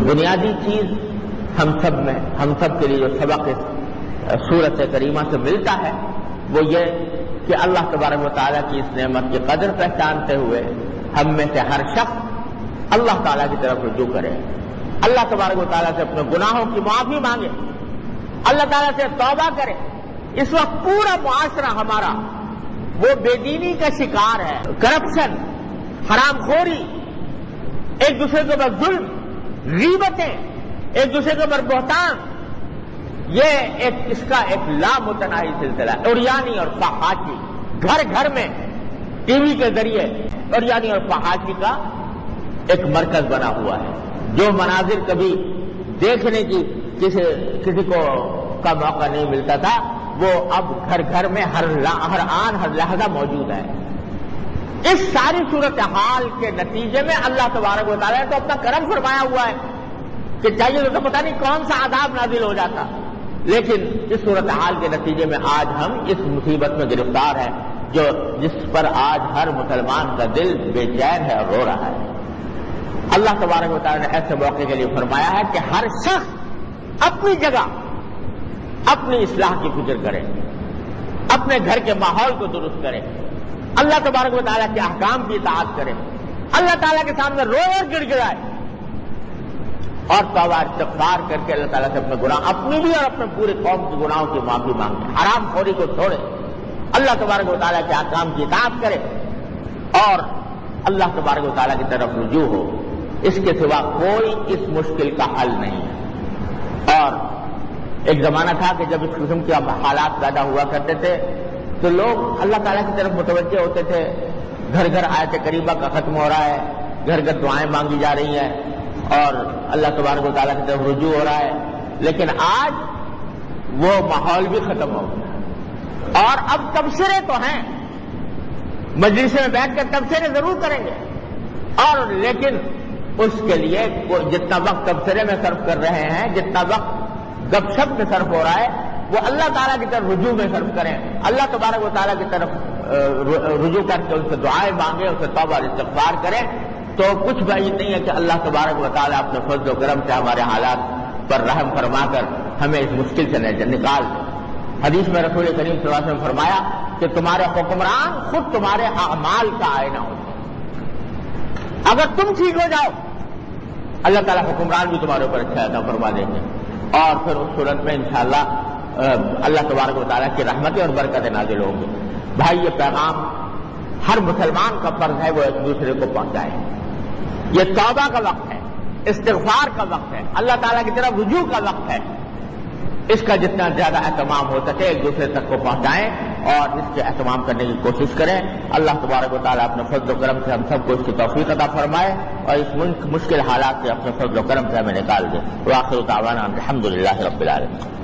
بنیادی چیز ہم سب کے لیے جو سبق اس سورت کریمہ سے ملتا ہے وہ یہ کہ اللہ تبارک و تعالیٰ کی اس نعمت کی قدر پہچانتے ہوئے ہم میں سے ہر شخص اللہ تعالیٰ کی طرف رجوع کرے، اللہ تبارک و تعالیٰ سے اپنے گناہوں کی معافی مانگے، اللہ تعالیٰ سے توبہ کرے۔ اس وقت پورا معاشرہ ہمارا وہ بے دینی کا شکار ہے، کرپشن، حرام خوری، ایک دوسرے کے اوپر ظلم، غیبتیں، ایک دوسرے کے اوپر بہتان، یہ اس کا ایک لامتناہی سلسلہ ہے۔ عریانی اور فحاشی گھر گھر میں ٹی وی کے ذریعے عریانی اور فحاشی کا ایک مرکز بنا ہوا ہے۔ جو مناظر کبھی دیکھنے کی کسی کو کا موقع نہیں ملتا تھا وہ اب گھر گھر میں ہر آن ہر لحظہ موجود ہے۔ اس ساری صورتحال کے نتیجے میں اللہ تبارک و تعالیٰ نے تو اپنا کرم فرمایا ہوا ہے کہ چاہیے تو پتہ نہیں کون سا عذاب نازل ہو جاتا، لیکن اس صورتحال کے نتیجے میں آج ہم اس مصیبت میں گرفتار ہیں جس پر آج ہر مسلمان کا دل بے چین ہے اور رو رہا ہے۔ اللہ تبارک و تعالیٰ نے ایسے موقع کے لیے فرمایا ہے کہ ہر شخص اپنی جگہ اپنی اصلاح کی فکر کرے، اپنے گھر کے ماحول کو درست کرے، اللہ تبارک و تعالیٰ کے احکام کی اطاعت کرے، اللہ تعالیٰ کے سامنے روئے اور گڑ گڑائے اور توبہ استغفار کر کے اللہ تعالیٰ سے اپنے گناہ، اپنی بھی اور اپنے پورے قوم کے گناہوں کی معافی مانگے، حرام خوری کو چھوڑے، اللہ تبارک و تعالیٰ کے احکام کی اطاعت کرے اور اللہ تبارک و تعالیٰ کی طرف رجوع ہو۔ اس کے سوا کوئی اس مشکل کا حل نہیں ہے۔ اور ایک زمانہ تھا کہ جب اس قسم کے حالات پیدا ہوا کرتے تھے تو لوگ اللہ تعالیٰ کی طرف متوجہ ہوتے تھے، گھر گھر آیت کریمہ کا ختم ہو رہا ہے، گھر گھر دعائیں مانگی جا رہی ہیں اور اللہ تبارک و تعالیٰ کی طرف رجوع ہو رہا ہے، لیکن آج وہ ماحول بھی ختم ہو گیا اور اب تبصرے تو ہیں، مجلس میں بیٹھ کر تبصرے ضرور کریں گے اور لیکن اس کے لیے جتنا وقت تبصرے میں صرف کر رہے ہیں، جتنا وقت گپ شپ میں صرف ہو رہا ہے وہ اللہ تعالیٰ کی طرف رجوع میں صرف کریں، اللہ تبارک و تعالیٰ کی طرف رجوع کر کے ان سے دعائیں مانگیں، ان سے توبہ اور استغفار کریں تو کچھ بعید نہیں ہے کہ اللہ تبارک و تعالیٰ اپنے فضل و کرم سے ہمارے حالات پر رحم فرما کر ہمیں اس مشکل سے نکال دے۔ حدیث میں رسول کریم صلی اللہ علیہ وسلم نے فرمایا کہ تمہارے حکمران خود تمہارے اعمال کا آئینہ ہوتے ہیں، اگر تم ٹھیک ہو جاؤ اللہ تعالیٰ حکمران بھی تمہارے اوپر اچھا عطا فرما دیں گے اور پھر اس صورت میں انشاءاللہ اللہ تبارک و تعالیٰ کی رحمتیں اور برکتیں نازل ہوں گی۔ بھائی یہ پیغام ہر مسلمان کا فرض ہے وہ ایک دوسرے کو پہنچائے۔ یہ توبہ کا وقت ہے، استغفار کا وقت ہے، اللہ تعالیٰ کی طرف رجوع کا وقت ہے، اس کا جتنا زیادہ اہتمام ہو سکے ایک دوسرے تک کو پہنچائیں اور اس کے اہتمام کرنے کی کوشش کریں۔ اللہ تبارک و تعالیٰ اپنے فضل و کرم سے ہم سب کو اس کی توفیق عطا فرمائے اور اس مشکل حالات سے اپنے فضل و کرم سے ہمیں نکال دے۔ وآخر دعوانا الحمدللہ رب العالمین۔